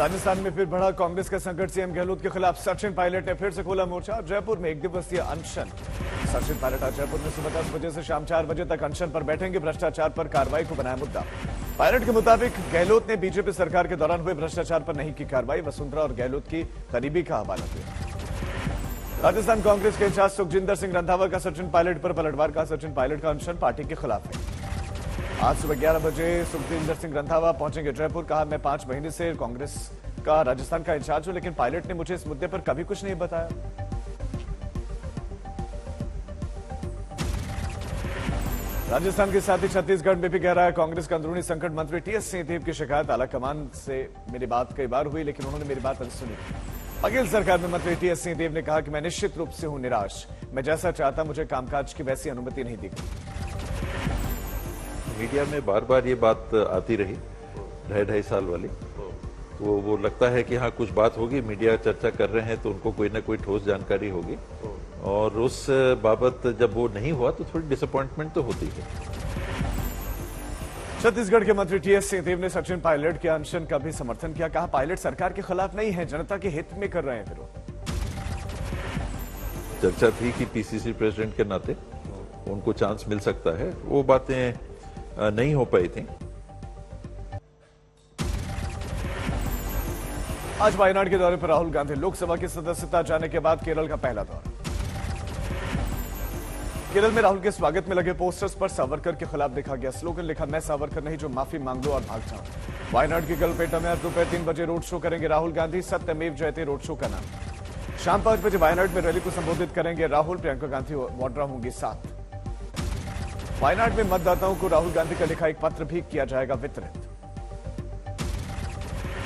राजस्थान में फिर बढ़ा कांग्रेस का संकट। सीएम गहलोत के खिलाफ सचिन पायलट ने फिर से खोला मोर्चा। जयपुर में 1 दिवसीय अनशन। सचिन पायलट आज जयपुर में सुबह 10 बजे से शाम 4 बजे तक अनशन पर बैठेंगे। भ्रष्टाचार पर कार्रवाई को बनाया मुद्दा। पायलट के मुताबिक गहलोत ने बीजेपी सरकार के दौरान हुए भ्रष्टाचार पर नहीं की कार्रवाई। वसुंधरा और गहलोत की करीबी का हवाला दिया। राजस्थान कांग्रेस के इंचार्ज सुखजिंदर सिंह रंधावा का सचिन पायलट पर पलटवार का। सचिन पायलट का अनशन पार्टी के खिलाफ है। आज सुबह 11 बजे सुखजिंदर सिंह रंधावा पहुंचेंगे जयपुर। कहा, मैं 5 महीने से कांग्रेस का राजस्थान का इंचार्ज हूं, लेकिन पायलट ने मुझे इस मुद्दे पर कभी कुछ नहीं बताया। राजस्थान के साथ ही छत्तीसगढ़ में भी गहरा है कांग्रेस का अंदरूनी संकट। मंत्री टीएस सिंहदेव की शिकायत। आलाकमान से मेरी बात कई बार हुई, लेकिन उन्होंने मेरी बात नहीं सुनी। बघेल सरकार में मंत्री टीएस सिंहदेव ने कहा कि मैं निश्चित रूप से हूं निराश। मैं जैसा चाहता मुझे कामकाज की वैसी अनुमति नहीं दी गई। मीडिया में बार बार ये बात आती रही 2.5 साल वाली, तो वो लगता है कि हाँ कुछ बात होगी, मीडिया चर्चा कर रहे हैं तो उनको कोई ना कोई ठोस जानकारी होगी, और उस बाबत जब वो नहीं हुआ तो थोड़ी डिसअपॉइंटमेंट तो होती है। छत्तीसगढ़ के मंत्री टीएस सिंहदेव ने सचिन पायलट के अनशन का भी समर्थन किया। कहा, पायलट सरकार के खिलाफ नहीं है, जनता के हित में कर रहे हैं विरोध। चर्चा थी कि पीसीसी प्रेसिडेंट के नाते उनको चांस मिल सकता है, वो बातें नहीं हो पाई थी। आज वायनाड के दौरे पर राहुल गांधी। लोकसभा की सदस्यता जाने के बाद केरल का पहला दौरा। केरल में राहुल के स्वागत में लगे पोस्टर्स पर सावरकर के खिलाफ देखा गया स्लोगन। लिखा, मैं सावरकर नहीं जो माफी मांग लो और भाग जाओ। वायनाड की गलपेटा में आज दोपहर 3 बजे रोड शो करेंगे राहुल गांधी। सत्यमेव जयते रोड शो का नाम। शाम 5 बजे वायनाड में रैली को संबोधित करेंगे राहुल। प्रियंका गांधी वाड्रा होंगी साथ। वायनाड में मतदाताओं को राहुल गांधी का लिखा एक पत्र भी किया जाएगा वितरित।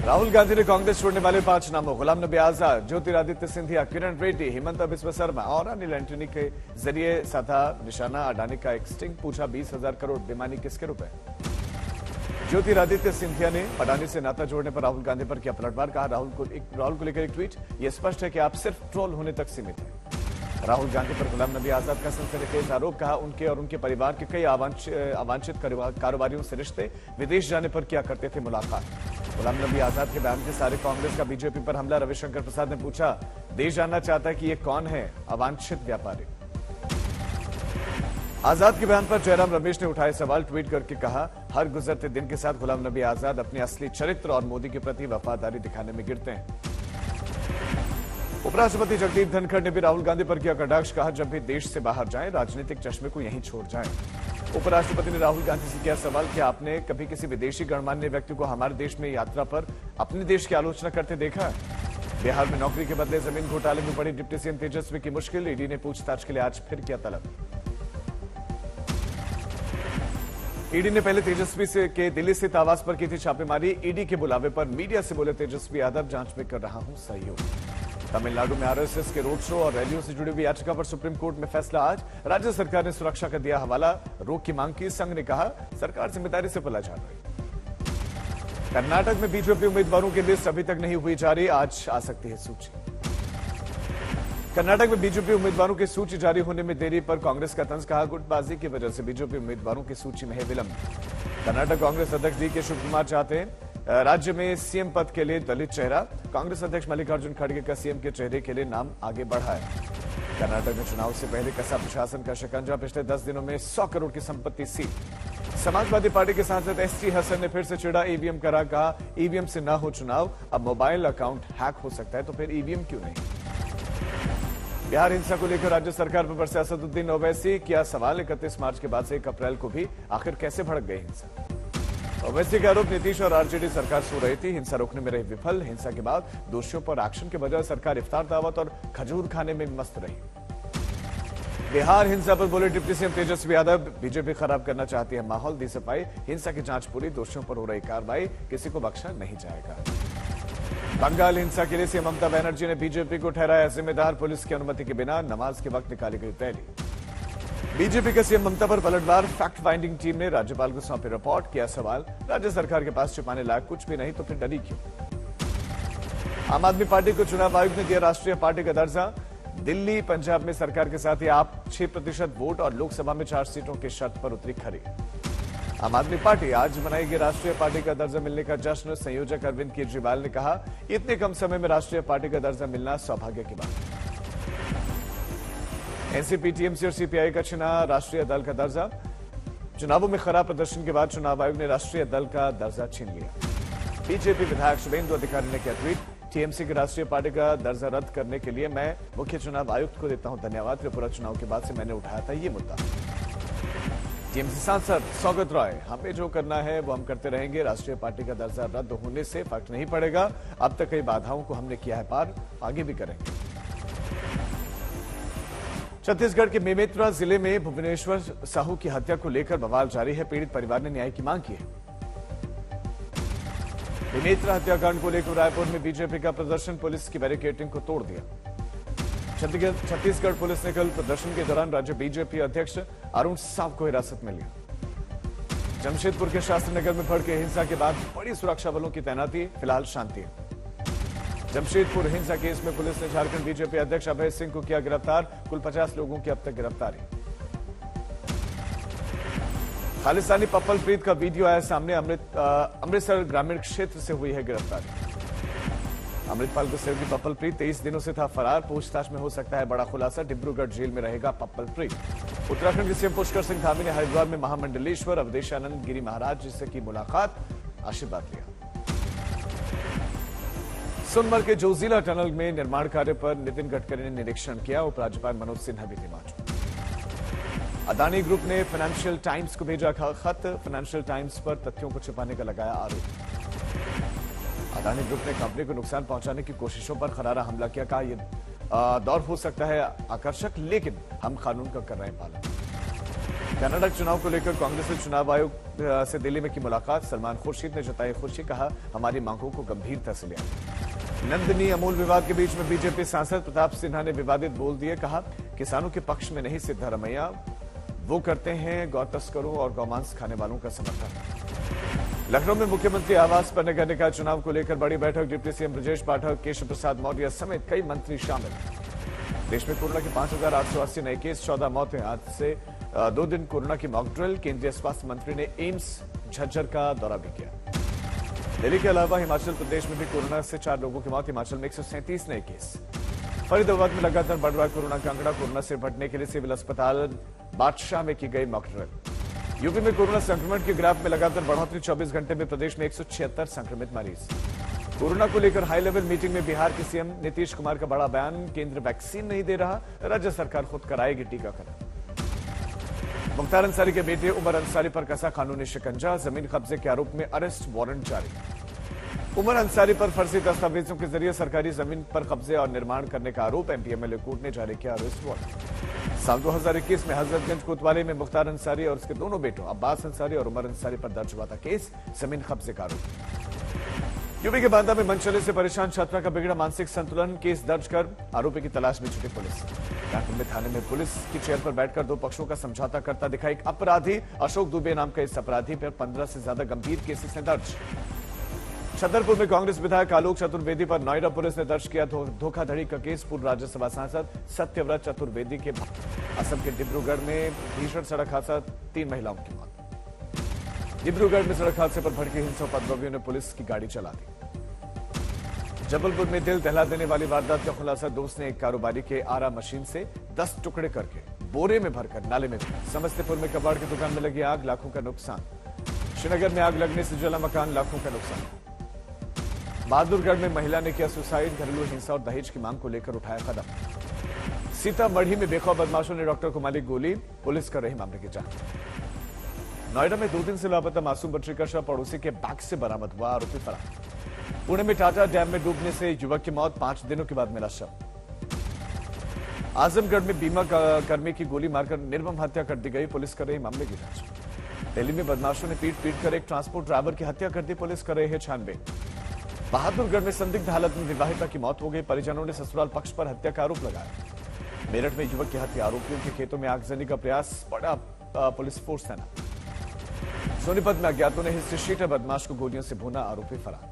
राहुल गांधी ने कांग्रेस छोड़ने वाले 5 नामों गुलाम नबी आजाद, ज्योतिरादित्य सिंधिया, किरण रेड्डी, हिमंता बिस्वा शर्मा और अनिल एंटनी के जरिए साधा निशाना अडानी का एक स्टिंग। पूछा, 20,000 करोड़ बेमानी किसके रुपए? ज्योतिरादित्य सिंधिया ने अडानी से नाता जोड़ने पर राहुल गांधी पर किया पलटवार। कहा, राहुल को लेकर एक ट्वीट, यह स्पष्ट है कि आप सिर्फ ट्रोल होने तक सीमित हैं। राहुल गांधी पर गुलाम नबी आजाद का सनसनीखेज आरोप। कहा, उनके और उनके परिवार के कई अवांछित कारोबारियों से रिश्ते, विदेश जाने पर किया करते थे मुलाकात। गुलाम नबी आजाद के बयान के सारे कांग्रेस का बीजेपी पर हमला। रविशंकर प्रसाद ने पूछा, देश जानना चाहता है कि ये कौन है अवांछित व्यापारी? आजाद के बयान पर जयराम रमेश ने उठाए सवाल। ट्वीट करके कहा, हर गुजरते दिन के साथ गुलाम नबी आजाद अपने असली चरित्र और मोदी के प्रति वफादारी दिखाने में गिरते हैं। उपराष्ट्रपति जगदीप धनखड़ ने भी राहुल गांधी पर किया कटाक्ष। कहा, जब भी देश से बाहर जाएं, राजनीतिक चश्मे को यहीं छोड़ जाएं। उपराष्ट्रपति ने राहुल गांधी से किया सवाल कि आपने कभी किसी विदेशी गणमान्य व्यक्ति को हमारे देश में यात्रा पर अपने देश की आलोचना करते देखा है? बिहार में नौकरी के बदले जमीन घोटाले में पड़ी डिप्टी सीएम तेजस्वी की मुश्किल। ईडी ने पूछताछ के लिए आज फिर किया तलब। ईडी ने पहले तेजस्वी से के दिल्ली स्थित आवास पर की थी छापेमारी। ईडी के बुलावे पर मीडिया से बोले तेजस्वी यादव, जांच में कर रहा हूं सहयोग। तमिलनाडु में आरएसएस के रोड शो और रैलियों से जुड़ी हुई याचिका पर सुप्रीम कोर्ट में फैसला आज। राज्य सरकार ने सुरक्षा का दिया हवाला। रोक की मांग की। संघ ने कहा, सरकार जिम्मेदारी से पला झाड़ रही। कर्नाटक में बीजेपी उम्मीदवारों की लिस्ट अभी तक नहीं हुई जारी। आज आ सकती है सूची। कर्नाटक में बीजेपी उम्मीदवारों की सूची जारी होने में देरी पर कांग्रेस का तंज। कहा, गुटबाजी की वजह से बीजेपी उम्मीदवारों की सूची में है विलंब। कर्नाटक कांग्रेस अध्यक्ष डीके शिवकुमार चाहते हैं राज्य में सीएम पद के लिए दलित चेहरा। कांग्रेस अध्यक्ष मल्लिकार्जुन खड़गे का सीएम के चेहरे के लिए नाम आगे बढ़ा है। कर्नाटक में चुनाव से पहले कसा प्रशासन का शिकंजा। पिछले 10 दिनों में 100 करोड़ की संपत्ति सीज। समाजवादी पार्टी के सांसद एसटी हसन ने फिर से चिढ़ा ईवीएम करा। कहा, ईवीएम से ना हो चुनाव, अब मोबाइल अकाउंट हैक हो सकता है तो फिर ईवीएम क्यों नहीं? बिहार हिंसा को लेकर राज्य सरकार पर बरसे असदुद्दीन ओवैसी। किया सवाल, 31 मार्च के बाद से 1 अप्रैल को भी आखिर कैसे भड़क गई हिंसा? ओवैसी का आरोप, नीतीश और आरजेडी सरकार सो रही थी, हिंसा रोकने में रही विफल। हिंसा के बाद दोषियों पर एक्शन के बजाय सरकार इफ्तार दावत और खजूर खाने में मस्त रही। बिहार हिंसा पर बोले deputy CM Tejashwi Yadav, BJP खराब करना चाहती है माहौल। दी सफाई, हिंसा की जांच पूरी, दोषियों पर हो रही कार्रवाई, किसी को बख्शा नहीं जाएगा। बंगाल हिंसा के लिए सीएम ममता बनर्जी ने बीजेपी को ठहराया जिम्मेदार। पुलिस की अनुमति के बिना नमाज के वक्त निकाली गई रैली। बीजेपी के सीएम ममता पर पलटवार। फैक्ट फाइंडिंग टीम ने राज्यपाल को सौंपी रिपोर्ट। किया सवाल, राज्य सरकार के पास छिपाने लायक कुछ भी नहीं तो फिर डरी क्यों? आम आदमी पार्टी को चुनाव आयोग ने दिया राष्ट्रीय पार्टी का दर्जा। दिल्ली पंजाब में सरकार के साथ ही आप 6% वोट और लोकसभा में 4 सीटों की शर्त पर उतरी खरी। आम आदमी पार्टी आज मनाएगी राष्ट्रीय पार्टी का दर्जा मिलने का जश्न। संयोजक अरविंद केजरीवाल ने कहा, इतने कम समय में राष्ट्रीय पार्टी का दर्जा मिलना सौभाग्य की बात। एनसीपी, टीएमसी और सीपीआई का छिना राष्ट्रीय दल का दर्जा। चुनावों में खराब प्रदर्शन के बाद चुनाव आयोग ने राष्ट्रीय दल का दर्जा छीन लिया। बीजेपी विधायक शुभेंदु अधिकारी ने किया ट्वीट, टीएमसी की राष्ट्रीय पार्टी का दर्जा रद्द करने के लिए मैं मुख्य चुनाव आयुक्त को देता हूं धन्यवाद। त्रिपुरा चुनाव के बाद से मैंने उठाया था ये मुद्दा। टीएमसी सांसद सौगत रॉय, हमें जो करना है वो हम करते रहेंगे। राष्ट्रीय पार्टी का दर्जा रद्द होने से फर्क नहीं पड़ेगा। अब तक कई बाधाओं को हमने किया है पार, आगे भी करेंगे। छत्तीसगढ़ के मेमेत्रा जिले में भुवनेश्वर साहू की हत्या को लेकर बवाल जारी है। पीड़ित परिवार ने न्याय की मांग की है। मेमेत्रा हत्याकांड को लेकर रायपुर में बीजेपी का प्रदर्शन, पुलिस की बैरिकेडिंग को तोड़ दिया। छत्तीसगढ़ पुलिस ने कल प्रदर्शन के दौरान राज्य बीजेपी अध्यक्ष अरुण साव को हिरासत में लिया। जमशेदपुर के शास्त्री नगर में भड़के हिंसा के बाद बड़ी सुरक्षा बलों की तैनाती, फिलहाल शांति है। जमशेदपुर हिंसा केस में पुलिस ने झारखंड बीजेपी अध्यक्ष अभय सिंह को किया गिरफ्तार। कुल 50 लोगों की अब तक गिरफ्तारी। खालिस्तानी पप्पल प्रीत का वीडियो आया सामने। अमृतसर ग्रामीण क्षेत्र से हुई है गिरफ्तारी। अमृतपाल को सहयोगी पप्पल प्रीत 23 दिनों से था फरार। पूछताछ में हो सकता है बड़ा खुलासा। डिब्रूगढ़ जेल में रहेगा पप्पल प्रीत। उत्तराखंड के सीएम पुष्कर सिंह धामी ने हरिद्वार में महामंडलेश्वर अवधेशानंद गिरी महाराज से की मुलाकात, आशीर्वाद लिया। सोनमर्ग के जोजिला टनल में निर्माण कार्य पर नितिन गडकरी ने निरीक्षण किया। उपराज्यपाल मनोज सिन्हा भी थे मौजूद। अदानी ग्रुप ने फाइनेंशियल टाइम्स को भेजा खत। फाइनेंशियल टाइम्स पर तथ्यों को छिपाने का लगाया आरोप। अदानी ग्रुप ने कंपनी को नुकसान पहुंचाने की कोशिशों पर करारा हमला किया। कहा, यह दौर हो सकता है आकर्षक, लेकिन हम कानून का कर रहे हैं पालन। कर्नाटक चुनाव को लेकर कांग्रेस ने चुनाव आयोग से दिल्ली में की मुलाकात। सलमान खुर्शीद ने जताई खुशी, कहा हमारी मांगों को गंभीरता से लिया। नंदिनी अमूल विवाद के बीच में बीजेपी सांसद प्रताप सिन्हा ने विवादित बोल दिए। कहा, किसानों के पक्ष में नहीं सिद्धारमैया, वो करते हैं गौ तस्करों और गौमांस खाने वालों का समर्थन। लखनऊ में मुख्यमंत्री आवास पर नगर निकाय चुनाव को लेकर बड़ी बैठक। डिप्टी सीएम ब्रजेश पाठक, केशव प्रसाद मौर्य समेत कई मंत्री शामिल। देश में कोरोना के 5,880 नए केस, 14 मौतें। आज से 2 दिन कोरोना की मॉक ड्रिल। केंद्रीय स्वास्थ्य मंत्री ने एम्स झज्जर का दौरा भी किया। दिल्ली के अलावा हिमाचल प्रदेश में भी कोरोना से 4 लोगों की मौत। हिमाचल में 137 नए केस। फरीदाबाद में लगातार बढ़ रहा कोरोना का आंकड़ा। कोरोना से निपटने के लिए सिविल अस्पताल बादशाह में की गई मॉक ड्रिल। यूपी में कोरोना संक्रमण के ग्राफ में लगातार बढ़ोतरी। 24 घंटे में प्रदेश में 176 संक्रमित मरीज। कोरोना को लेकर हाई लेवल मीटिंग में बिहार के सीएम नीतीश कुमार का बड़ा बयान। केंद्र वैक्सीन नहीं दे रहा, राज्य सरकार खुद कराएगी टीकाकरण। मुख्तार अंसारी के बेटे उमर अंसारी पर कसा कानूनी शिकंजा। जमीन कब्जे के आरोप में अरेस्ट वारंट जारी। उमर अंसारी पर फर्जी दस्तावेजों के जरिए सरकारी जमीन पर कब्जे और निर्माण करने का आरोप। एमपीएमएलए कोर्ट ने जारी किया अरेस्ट वारंट। साल 2021 में हजरतगंज कोतवाली में मुख्तार अंसारी और उसके दोनों बेटों अब्बास अंसारी और उमर अंसारी पर दर्ज हुआ था केस, जमीन कब्जे का आरोप। यूपी के बांदा में मनचले से परेशान छात्रा का बिगड़ा मानसिक संतुलन। केस दर्ज कर आरोपी की तलाश में छुटी पुलिस। कांकुम्बे थाने में पुलिस की चेयर पर बैठकर 2 पक्षों का समझौता करता दिखा एक अपराधी। अशोक दुबे नाम का इस अपराधी पर 15 से ज्यादा गंभीर केसेस हैं दर्ज। छतरपुर में कांग्रेस विधायक आलोक चतुर्वेदी पर नोएडा पुलिस ने दर्ज किया धोखाधड़ी का केस। पूर्व राज्यसभा सांसद सत्यव्रत चतुर्वेदी के असम के डिब्रूगढ़ में भीषण सड़क हादसा, 3 महिलाओं की मौत। डिब्रूगढ़ में सड़क हादसे पर भड़की हिंसा, उपद्रवियों ने पुलिस की गाड़ी चला दी। जबलपुर में दिल दहला देने वाली वारदात का खुलासा। दोस्त ने एक कारोबारी के आरा मशीन से 10 टुकड़े करके बोरे में भरकर नाले में। समस्तीपुर में कबाड़ की दुकान में लगी आग, लाखों का नुकसान। श्रीनगर में आग लगने से जला मकान, लाखों का नुकसान। बहादुरगढ़ में महिला ने किया सुसाइड। घरेलू हिंसा और दहेज की मांग को लेकर उठाया कदम। सीतामढ़ी में बेखौफ बदमाशों ने डॉक्टर को मारी गोली, पुलिस कर रही मामले की जांच। नोएडा में 2 दिन से लापता मासूम बच्ची का शव पड़ोसी के बैग से बरामद हुआ, आरोपी फरार। पुणे में टाटा डैम में डूबने से युवक की मौत, 5 दिनों के बाद मिला शव। आजमगढ़ में बीमा कर्मी की गोली मारकर निर्मम हत्या कर दी गई, पुलिस कर रही मामले की जांच। दिल्ली में बदमाशों ने पीट कर एक ट्रांसपोर्ट ड्राइवर की हत्या कर दी, पुलिस कर रही है छानबीन। बहादुरगढ़ में संदिग्ध हालत में विवाहिता की मौत हो गई, परिजनों ने ससुराल पक्ष पर हत्या का आरोप लगाया। मेरठ में युवक की हत्या, आरोपियों के खेतों में आगजनी का प्रयास, बड़ा पुलिस फोर्स तैनात। सोनीपत में अज्ञातों ने हिस्ट्री शीटर बदमाश को गोलियों से भूना, आरोपी फरार।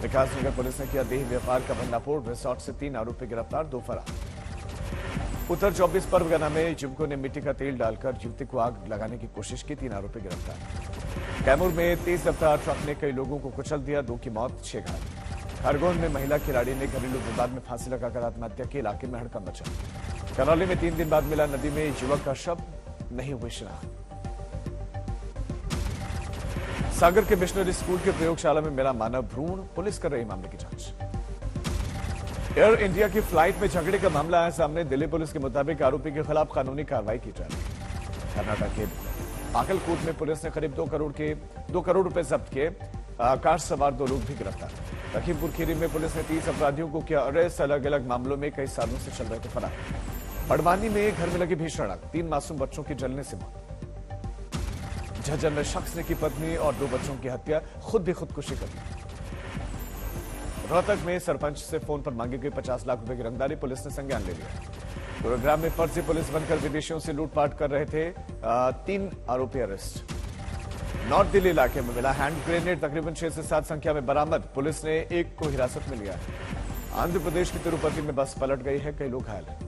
विकासनगर पुलिस ने किया देह व्यापार का भंडाफोड़, रिसोर्ट से 3 आरोपी गिरफ्तार, 2 फरार। उत्तर 24 परगना में युवकों ने मिट्टी का तेल डालकर युवती को आग लगाने की कोशिश की, 3 आरोपी गिरफ्तार। कैमूर में तेज रफ्तार ट्रक ने कई लोगों को कुचल दिया, 2 की मौत, 6 घायल। खरगोन में महिला खिलाड़ी ने घरेलू विवाद में फांसी लगाकर आत्महत्या की, इलाके में हड़कंप मचा। करौली में 3 दिन बाद मिला नदी में युवक का शव, नहीं हुई शिनाख्त। सागर के मिशनरी स्कूल के प्रयोगशाला में मिला मानव भ्रूण, पुलिस कर रही मामले की जांच। एयर इंडिया की फ्लाइट में झगड़े का मामला आया सामने, दिल्ली पुलिस के मुताबिक आरोपी के खिलाफ कानूनी कार्रवाई की जा रही है। कर्नाटक के बागलकोट में पुलिस ने करीब 2 करोड़ रुपए जब्त किए, कार सवार 2 लोग भी गिरफ्तार। लखीमपुर खीरी में पुलिस ने 30 अपराधियों को किया अरेस्ट, अलग अलग मामलों में कई सालों से चल रहे थे फरार। बड़वानी में घर में लगी भीषण आग, 3 मासूम बच्चों की जलने से मौत। झज्जर में शख्स ने की पत्नी और 2 बच्चों की हत्या, खुद भी खुदकुशी कर ली। रोहतक में सरपंच से फोन पर मांगी गई 50 लाख रुपए की रंगदारी, पुलिस ने संज्ञान ले लिया। गुरुग्राम में फर्जी पुलिस बनकर विदेशियों से लूटपाट कर रहे थे 3 आरोपी अरेस्ट। नॉर्थ दिल्ली इलाके में मिला हैंड ग्रेनेड, तकरीबन 6 से 7 संख्या में बरामद, पुलिस ने 1 को हिरासत में लिया। आंध्र प्रदेश की तिरुपति में बस पलट गई है, कई लोग घायल हैं।